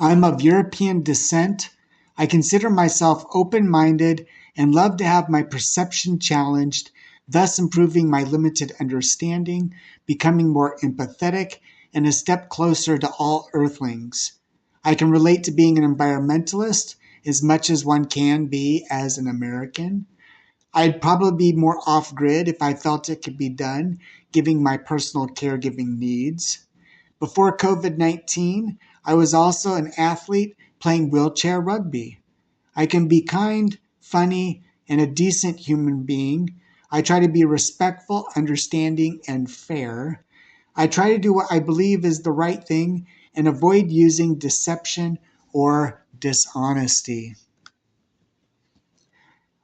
I'm of European descent. I consider myself open-minded and love to have my perception challenged, thus improving my limited understanding, becoming more empathetic, and a step closer to all earthlings. I can relate to being an environmentalist as much as one can be as an American. I'd probably be more off-grid if I felt it could be done, given my personal caregiving needs. Before COVID-19, I was also an athlete playing wheelchair rugby. I can be kind, funny, and a decent human being. I try to be respectful, understanding, and fair. I try to do what I believe is the right thing and avoid using deception or dishonesty.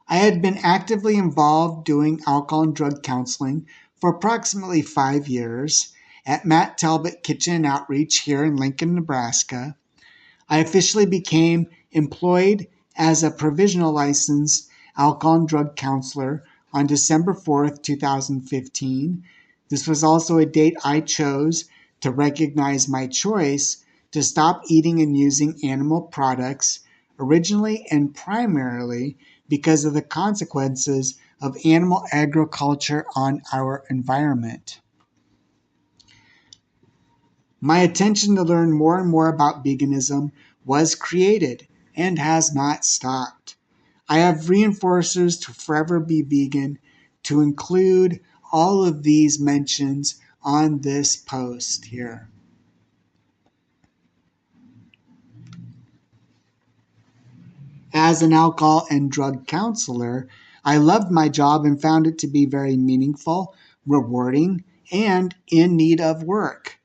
I had been actively involved doing alcohol and drug counseling for approximately 5 years at Matt Talbot Kitchen and Outreach here in Lincoln, Nebraska. I officially became employed as a provisional licensed alcohol and drug counselor on December 4th, 2015. This was also a date I chose to recognize my choice to stop eating and using animal products, originally and primarily because of the consequences of animal agriculture on our environment. My attention to learn more and more about veganism was created and has not stopped. I have reinforcers to forever be vegan to include all of these mentions on this post here. As an alcohol and drug counselor, I loved my job and found it to be very meaningful, rewarding, and in need of work.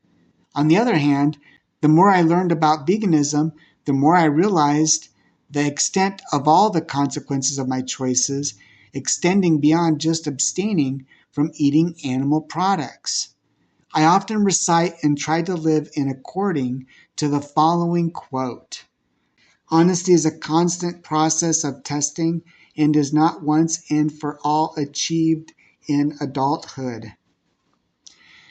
On the other hand, the more I learned about veganism, the more I realized the extent of all the consequences of my choices, extending beyond just abstaining from eating animal products. I often recite and try to live in according to the following quote: "Honesty is a constant process of testing and is not once and for all achieved in adulthood."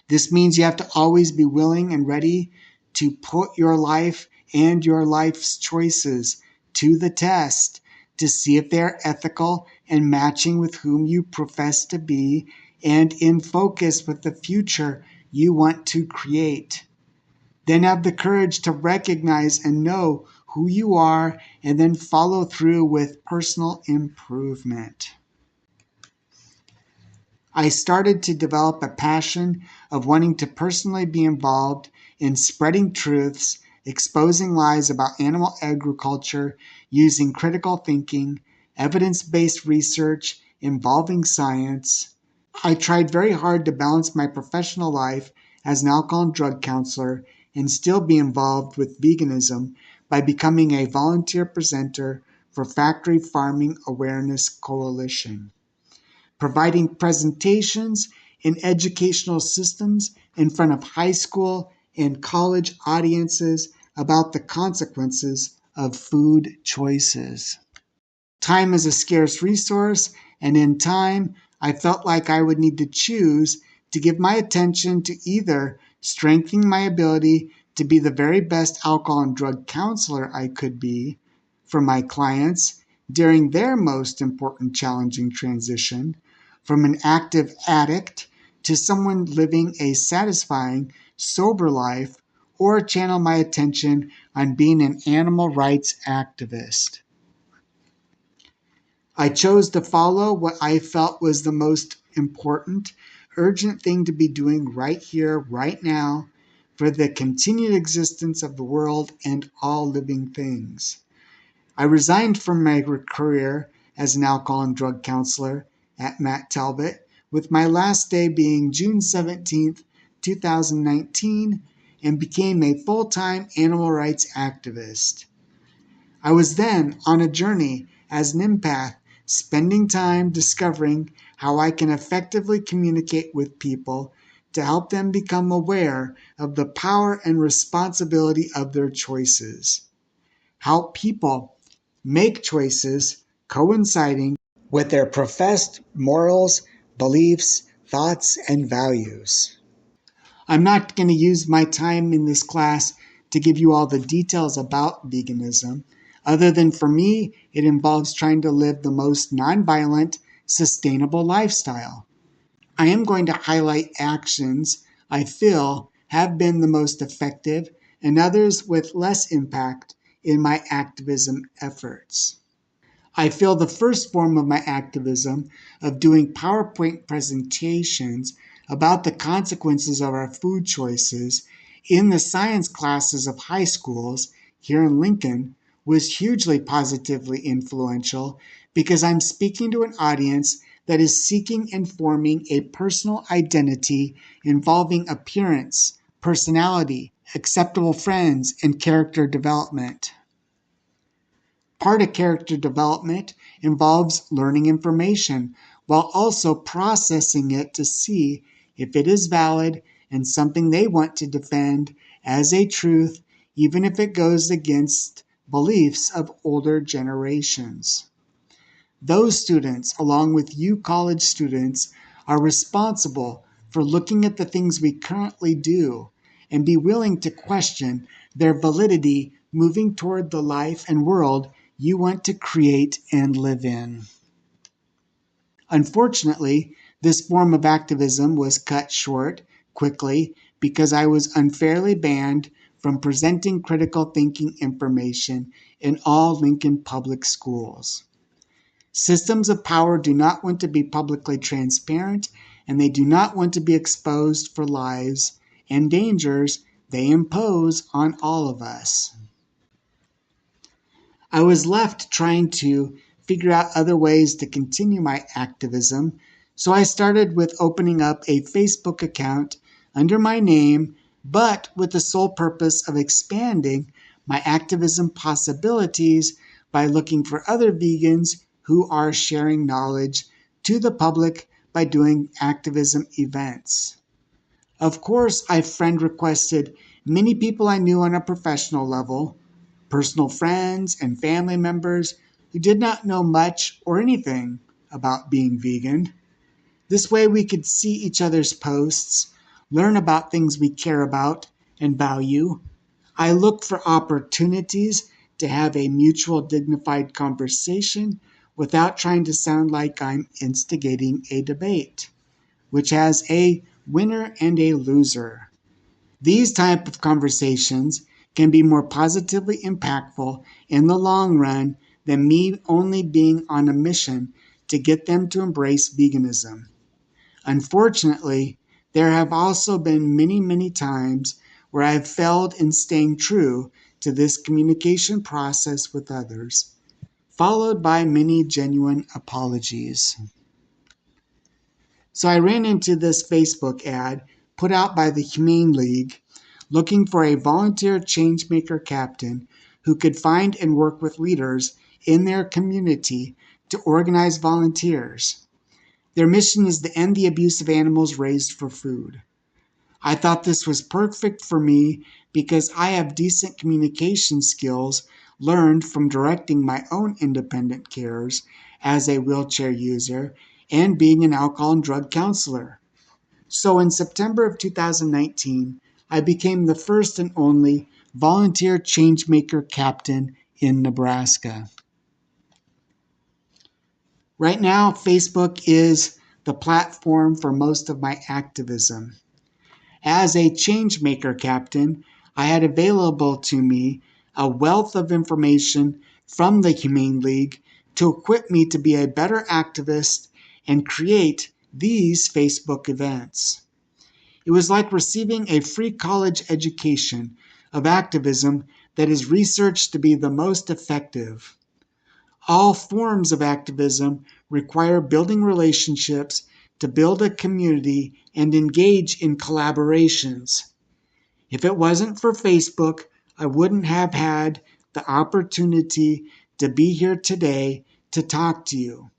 This means you have to always be willing and ready to put your life and your life's choices to the test to see if they're ethical and matching with whom you profess to be and in focus with the future you want to create. Then have the courage to recognize and know who you are and then follow through with personal improvement. I started to develop a passion of wanting to personally be involved in spreading truths, exposing lies about animal agriculture, using critical thinking, evidence-based research involving science. I tried very hard to balance my professional life as an alcohol and drug counselor and still be involved with veganism by becoming a volunteer presenter for Factory Farming Awareness Coalition, providing presentations in educational systems in front of high school and college audiences about the consequences of food choices. Time is a scarce resource, and in time, I felt like I would need to choose to give my attention to either strengthening my ability to be the very best alcohol and drug counselor I could be for my clients during their most important challenging transition, from an active addict to someone living a satisfying, sober life, or channel my attention on being an animal rights activist. I chose to follow what I felt was the most important, urgent thing to be doing right here, right now, for the continued existence of the world and all living things. I resigned from my career as an alcohol and drug counselor at Matt Talbot, with my last day being June 17th, 2019, and became a full-time animal rights activist. I was then on a journey as an empath, spending time discovering how I can effectively communicate with people to help them become aware of the power and responsibility of their choices. How people make choices coinciding with their professed morals, beliefs, thoughts, and values. I'm not going to use my time in this class to give you all the details about veganism, other than for me, it involves trying to live the most nonviolent, sustainable lifestyle. I am going to highlight actions I feel have been the most effective and others with less impact in my activism efforts. I feel the first form of my activism of doing PowerPoint presentations about the consequences of our food choices in the science classes of high schools here in Lincoln was hugely positively influential because I'm speaking to an audience that is seeking and forming a personal identity involving appearance, personality, acceptable friends, and character development. Part of character development involves learning information while also processing it to see if it is valid and something they want to defend as a truth, even if it goes against beliefs of older generations. Those students, along with you college students, are responsible for looking at the things we currently do and be willing to question their validity moving toward the life and world you want to create and live in. Unfortunately, this form of activism was cut short quickly because I was unfairly banned from presenting critical thinking information in all Lincoln public schools. Systems of power do not want to be publicly transparent, and they do not want to be exposed for lies and dangers they impose on all of us. I was left trying to figure out other ways to continue my activism, so I started with opening up a Facebook account under my name, but with the sole purpose of expanding my activism possibilities by looking for other vegans who are sharing knowledge to the public by doing activism events. Of course, I friend requested many people I knew on a professional level, personal friends and family members who did not know much or anything about being vegan. This way we could see each other's posts, learn about things we care about and value. I look for opportunities to have a mutual dignified conversation without trying to sound like I'm instigating a debate, which has a winner and a loser. These type of conversations can be more positively impactful in the long run than me only being on a mission to get them to embrace veganism. Unfortunately, there have also been many times where I have failed in staying true to this communication process with others, followed by many genuine apologies. So I ran into this Facebook ad put out by the Humane League looking for a volunteer changemaker captain who could find and work with leaders in their community to organize volunteers. Their mission is to end the abuse of animals raised for food. I thought this was perfect for me because I have decent communication skills learned from directing my own independent cares as a wheelchair user and being an alcohol and drug counselor. So in September of 2019, I became the first and only volunteer changemaker captain in Nebraska. Right now, Facebook is the platform for most of my activism. As a changemaker captain, I had available to me a wealth of information from the Humane League to equip me to be a better activist and create these Facebook events. It was like receiving a free college education of activism that is researched to be the most effective. All forms of activism require building relationships to build a community and engage in collaborations. If it wasn't for Facebook, I wouldn't have had the opportunity to be here today to talk to you.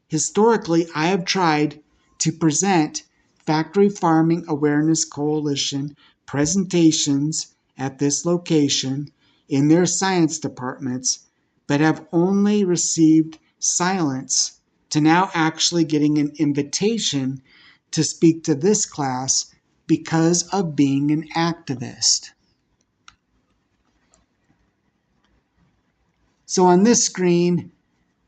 Historically, I have tried to present Factory Farming Awareness Coalition presentations at this location in their science departments, but have only received silence to now actually getting an invitation to speak to this class because of being an activist. So on this screen,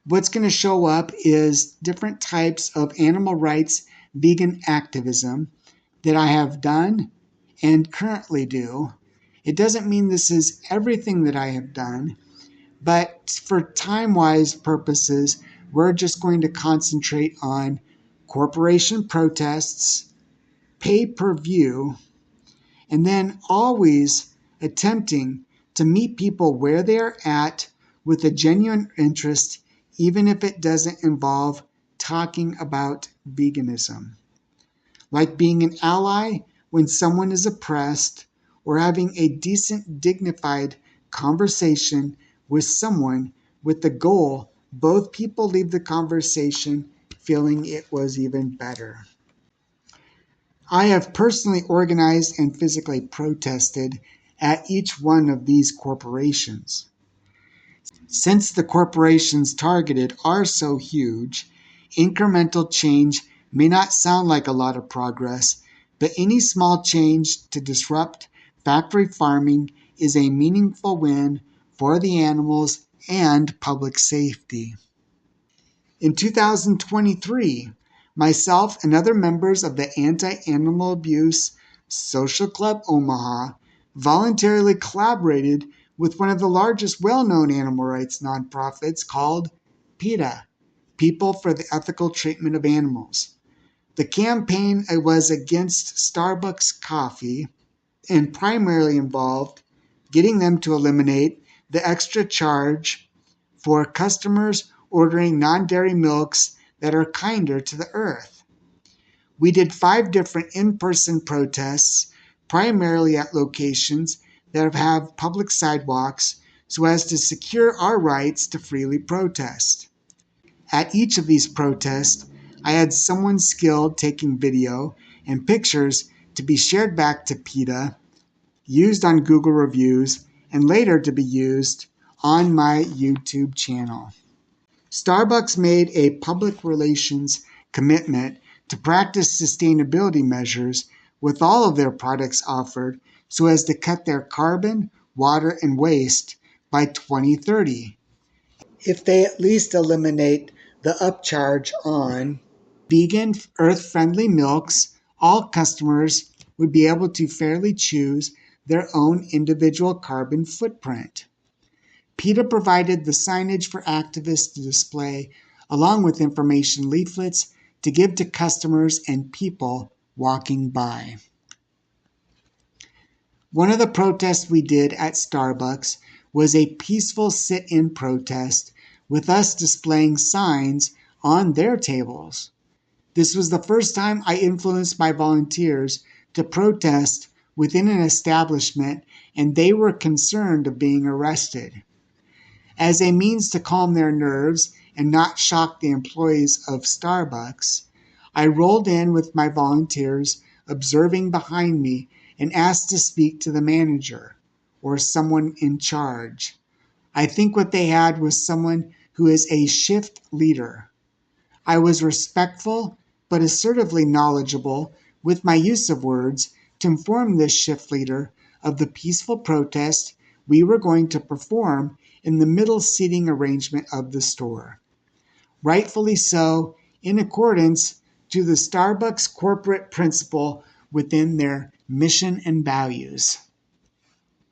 what's going to show up is different types of animal rights vegan activism that I have done and currently do. It doesn't mean this is everything that I have done, but for time-wise purposes, we're just going to concentrate on corporation protests, pay-per-view, and then always attempting to meet people where they're at with a genuine interest, even if it doesn't involve talking about veganism. Like being an ally when someone is oppressed, or having a decent, dignified conversation with someone with the goal both people leave the conversation feeling it was even better. I have personally organized and physically protested at each one of these corporations. Since the corporations targeted are so huge, incremental change may not sound like a lot of progress, but any small change to disrupt factory farming is a meaningful win for the animals and public safety. In 2023, myself and other members of the Anti-Animal Abuse Social Club Omaha voluntarily collaborated with one of the largest well-known animal rights nonprofits called PETA, People for the Ethical Treatment of Animals. The campaign was against Starbucks coffee and primarily involved getting them to eliminate the extra charge for customers ordering non-dairy milks that are kinder to the earth. We did 5 different in-person protests, primarily at locations that have public sidewalks, so as to secure our rights to freely protest. At each of these protests, I had someone skilled taking video and pictures to be shared back to PETA, used on Google reviews, and later to be used on my YouTube channel. Starbucks made a public relations commitment to practice sustainability measures with all of their products offered so as to cut their carbon, water, and waste by 2030. If they at least eliminate the upcharge on vegan, earth-friendly milks, all customers would be able to fairly choose their own individual carbon footprint. PETA provided the signage for activists to display, along with information leaflets to give to customers and people walking by. One of the protests we did at Starbucks was a peaceful sit-in protest with us displaying signs on their tables. This was the first time I influenced my volunteers to protest within an establishment, and they were concerned of being arrested. As a means to calm their nerves and not shock the employees of Starbucks, I rolled in with my volunteers observing behind me and asked to speak to the manager or someone in charge. I think what they had was someone who is a shift leader. I was respectful but assertively knowledgeable with my use of words to inform this shift leader of the peaceful protest we were going to perform in the middle seating arrangement of the store. Rightfully so, in accordance to the Starbucks corporate principle within their mission and values.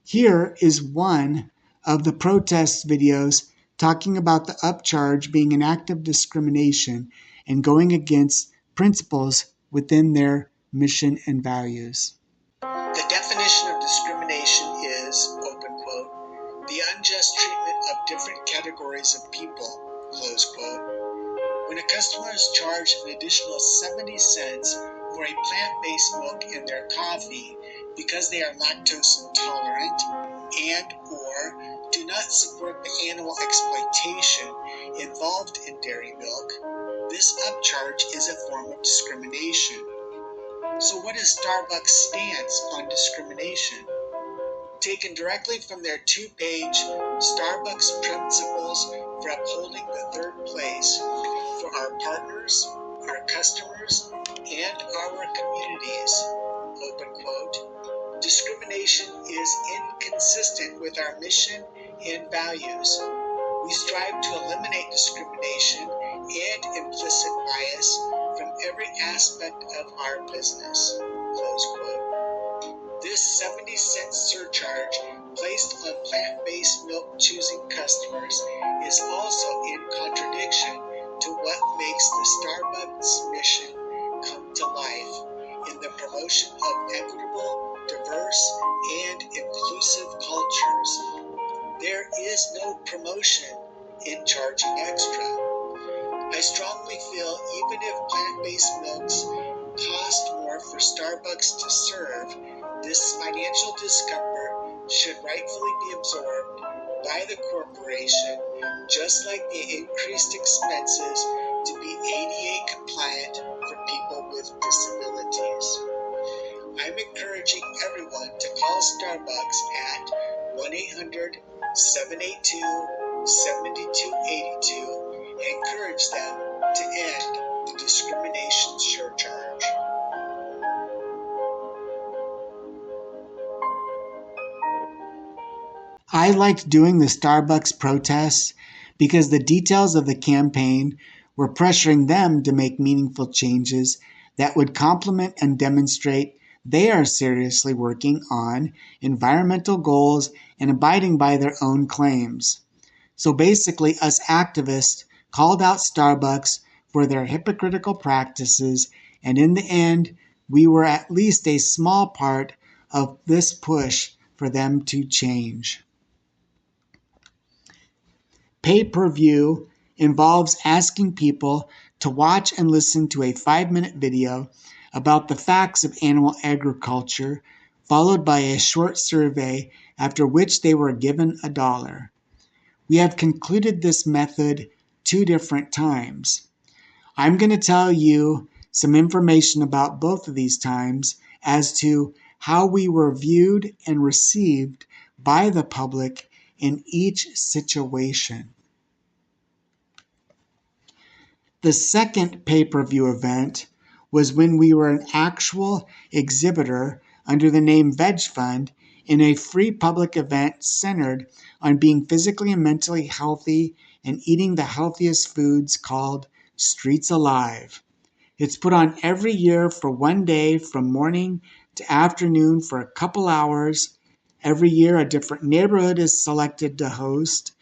Here is one of the protest videos talking about the upcharge being an act of discrimination and going against principles within their mission and values. The definition of discrimination is, open quote, the unjust treatment of different categories of people, close quote. When a customer is charged an additional 70 cents for a plant-based milk in their coffee because they are lactose intolerant and or do not support the animal exploitation involved in dairy milk, this upcharge is a form of discrimination. So what is Starbucks' stance on discrimination? Taken directly from their 2-page Starbucks Principles for Upholding the Third Place for Our Partners, Our Customers, and Our Communities, open quote, discrimination is inconsistent with our mission and values. We strive to eliminate discrimination and implicit bias from every aspect of our business. Close quote. This 70-cent surcharge placed on plant-based milk choosing customers is also in contradiction to what makes the Starbucks mission come to life in the promotion of equitable, diverse, and inclusive cultures. There is no promotion in charging extra. I strongly feel even if plant-based milks cost more for Starbucks to serve, this financial discomfort should rightfully be absorbed by the corporation, just like the increased expenses to be ADA compliant for people with disabilities. I'm encouraging everyone to call Starbucks at 1-800-782-7282 and encourage them to end the discrimination surcharge. I liked doing the Starbucks protests because the details of the campaign were pressuring them to make meaningful changes that would complement and demonstrate they are seriously working on environmental goals and abiding by their own claims. So basically, us activists called out Starbucks for their hypocritical practices, and in the end, we were at least a small part of this push for them to change. Pay-per-view involves asking people to watch and listen to a 5-minute video about the facts of animal agriculture, followed by a short survey, after which they were given $1. We have concluded this method 2 different times. I'm going to tell you some information about both of these times as to how we were viewed and received by the public in each situation. The second pay-per-view event was when we were an actual exhibitor under the name Veg Fund in a free public event centered on being physically and mentally healthy and eating the healthiest foods called Streets Alive. It's put on every year for 1 day from morning to afternoon for a couple hours. Every year a different neighborhood is selected to host.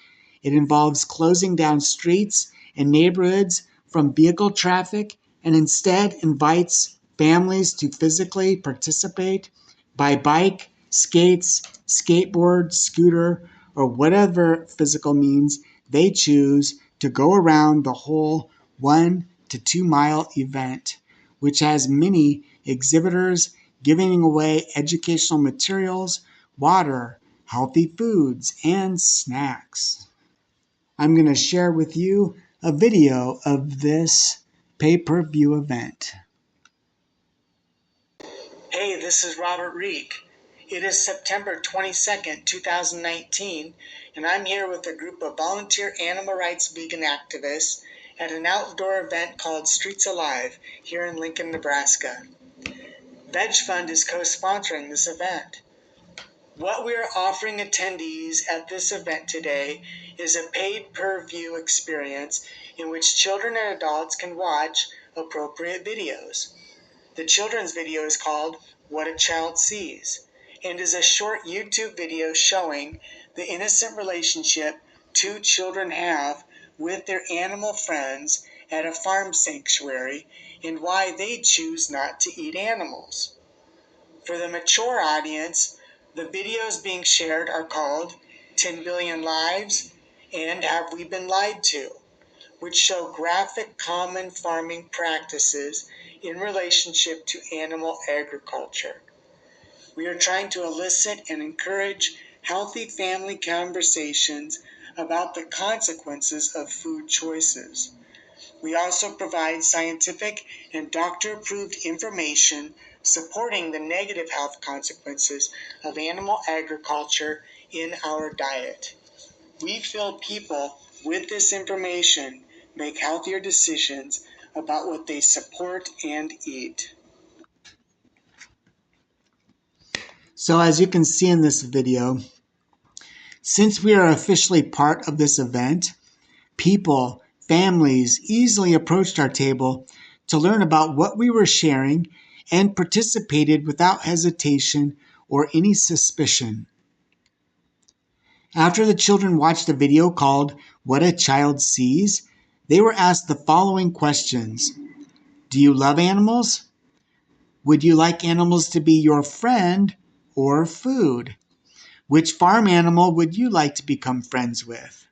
It involves closing down streets and neighborhoods from vehicle traffic and instead invites families to physically participate by bike, skates, skateboard, scooter, or whatever physical means they choose to go around the whole 1 to 2 mile event, which has many exhibitors giving away educational materials, water, healthy foods, and snacks. I'm going to share with you a video of this pay-per-view event. Hey, this is Robert Rieck. It is September 22nd, 2019, and I'm here with a group of volunteer animal rights vegan activists at an outdoor event called Streets Alive here in Lincoln, Nebraska. Veg Fund is co-sponsoring this event. What we are offering attendees at this event today is a paid-per-view experience in which children and adults can watch appropriate videos. The children's video is called What a Child Sees and is a short YouTube video showing the innocent relationship 2 children have with their animal friends at a farm sanctuary and why they choose not to eat animals. For the mature audience, the videos being shared are called 10 Billion Lives and Have We Been Lied To?, which show graphic common farming practices in relationship to animal agriculture. We are trying to elicit and encourage healthy family conversations about the consequences of food choices. We also provide scientific and doctor-approved information supporting the negative health consequences of animal agriculture in our diet. We feel people with this information make healthier decisions about what they support and eat. So as you can see in this video, Since we are officially part of this event, people, families easily approached our table to learn about what we were sharing and participated without hesitation or any suspicion. After the children watched a video called What a Child Sees, they were asked the following questions. Do you love animals? Would you like animals to be your friend or food? Which farm animal would you like to become friends with?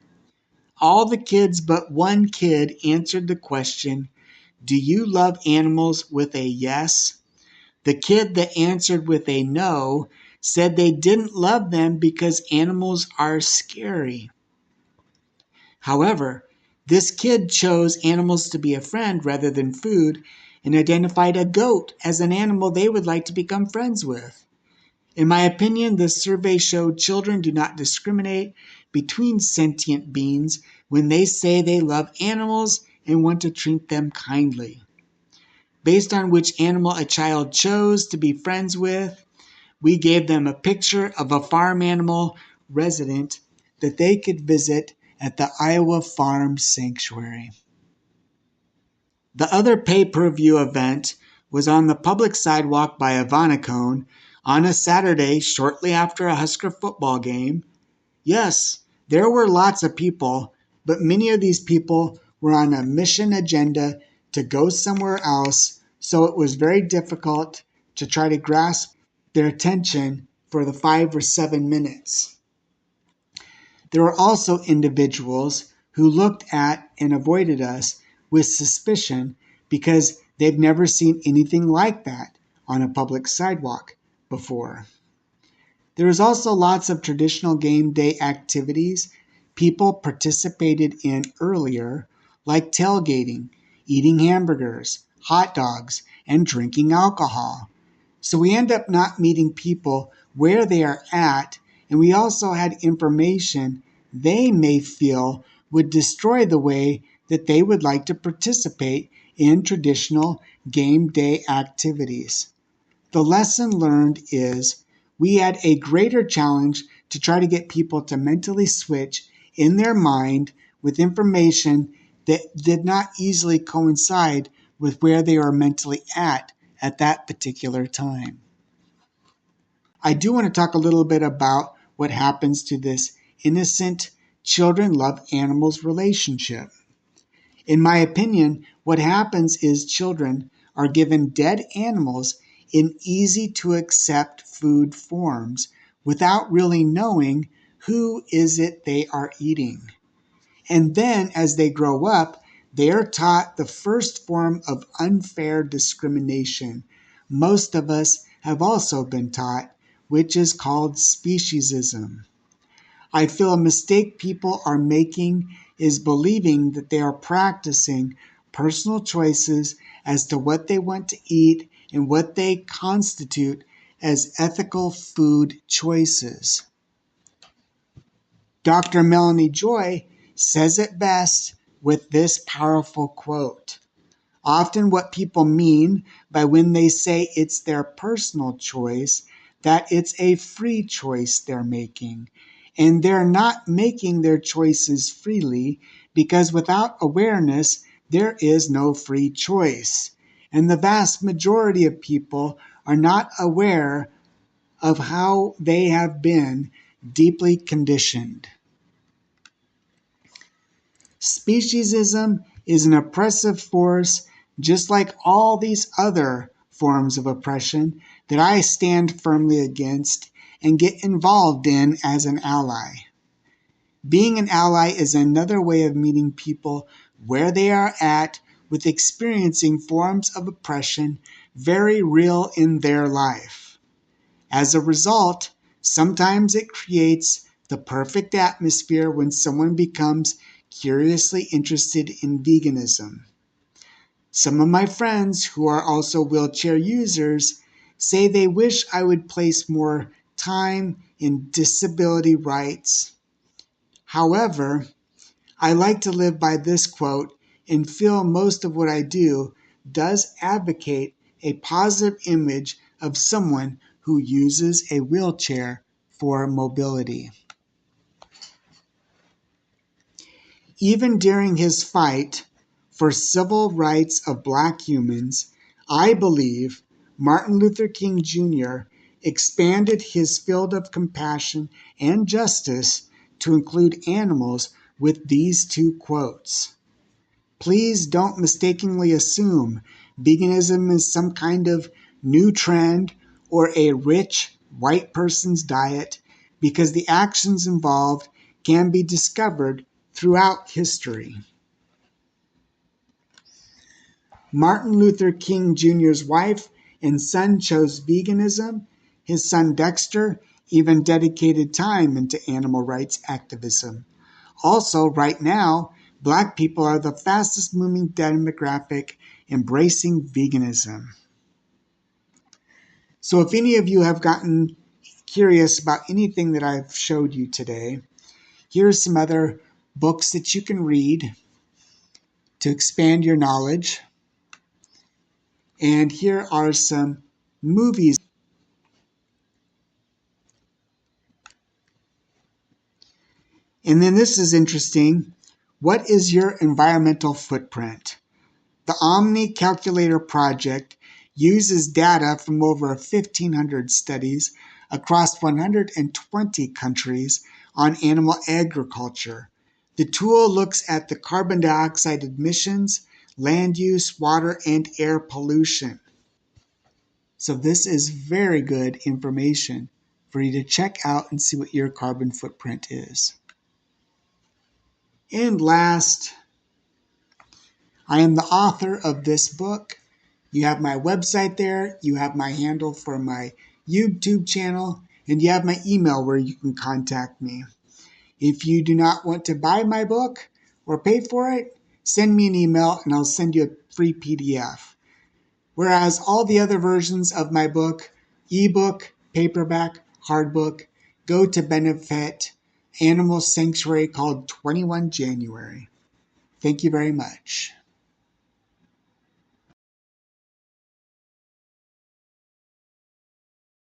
All the kids but one kid answered the question, do you love animals, with a yes? The kid that answered with a no said they didn't love them because animals are scary. However, this kid chose animals to be a friend rather than food and identified a goat as an animal they would like to become friends with. In my opinion, this survey showed children do not discriminate between sentient beings when they say they love animals and want to treat them kindly. Based on which animal a child chose to be friends with, we gave them a picture of a farm animal resident that they could visit at the Iowa Farm Sanctuary. The other pay-per-view event was on the public sidewalk by Ivanacone on a Saturday shortly after a Husker football game. Yes, there were lots of people, but many of these people were on a mission agenda to go somewhere else, so it was very difficult to try to grasp their attention for the 5 or 7 minutes. There were also individuals who looked at and avoided us with suspicion because they've never seen anything like that on a public sidewalk before. There was also lots of traditional game day activities people participated in earlier, like tailgating, eating hamburgers, hot dogs, and drinking alcohol. So we end up not meeting people where they are at, and we also had information they may feel would destroy the way that they would like to participate in traditional game day activities. The lesson learned is we had a greater challenge to try to get people to mentally switch in their mind with information that did not easily coincide with where they are mentally at that particular time. I do want to talk a little bit about what happens to this innocent children love animals relationship. In my opinion, what happens is children are given dead animals in easy to accept food forms without really knowing who is it they are eating. And then as they grow up, they are taught the first form of unfair discrimination most of us have also been taught, which is called speciesism. I feel a mistake people are making is believing that they are practicing personal choices as to what they want to eat and what they constitute as ethical food choices. Dr. Melanie Joy says it best with this powerful quote. Often what people mean by when they say it's their personal choice, that it's a free choice they're making. And they're not making their choices freely because without awareness, there is no free choice. And the vast majority of people are not aware of how they have been deeply conditioned. Speciesism is an oppressive force just like all these other forms of oppression that I stand firmly against and get involved in as an ally. Being an ally is another way of meeting people where they are at with experiencing forms of oppression very real in their life. As a result, sometimes it creates the perfect atmosphere when someone becomes curiously interested in veganism. Some of my friends who are also wheelchair users say they wish I would place more time in disability rights. However, I like to live by this quote and feel most of what I do does advocate a positive image of someone who uses a wheelchair for mobility. Even during his fight for civil rights of Black humans, I believe Martin Luther King Jr. expanded his field of compassion and justice to include animals with these two quotes. Please don't mistakenly assume veganism is some kind of new trend or a rich white person's diet, because the actions involved can be discovered throughout history. Martin Luther King Jr.'s wife and son chose veganism. His son Dexter even dedicated time into animal rights activism. Also, right now, Black people are the fastest moving demographic embracing veganism. So if any of you have gotten curious about anything that I've showed you today, here are some other books that you can read to expand your knowledge. And here are some movies. And then this is interesting. What is your environmental footprint? The Omni Calculator project uses data from over 1,500 studies across 120 countries on animal agriculture. The tool looks at the carbon dioxide emissions, land use, water, and air pollution. So this is very good information for you to check out and see what your carbon footprint is. And last, I am the author of this book. You have my website there, you have my handle for my YouTube channel, and you have my email where you can contact me. If you do not want to buy my book or pay for it, send me an email and I'll send you a free PDF. Whereas all the other versions of my book, ebook, paperback, hardbook, go to benefit animal sanctuary called 21 January. Thank you very much.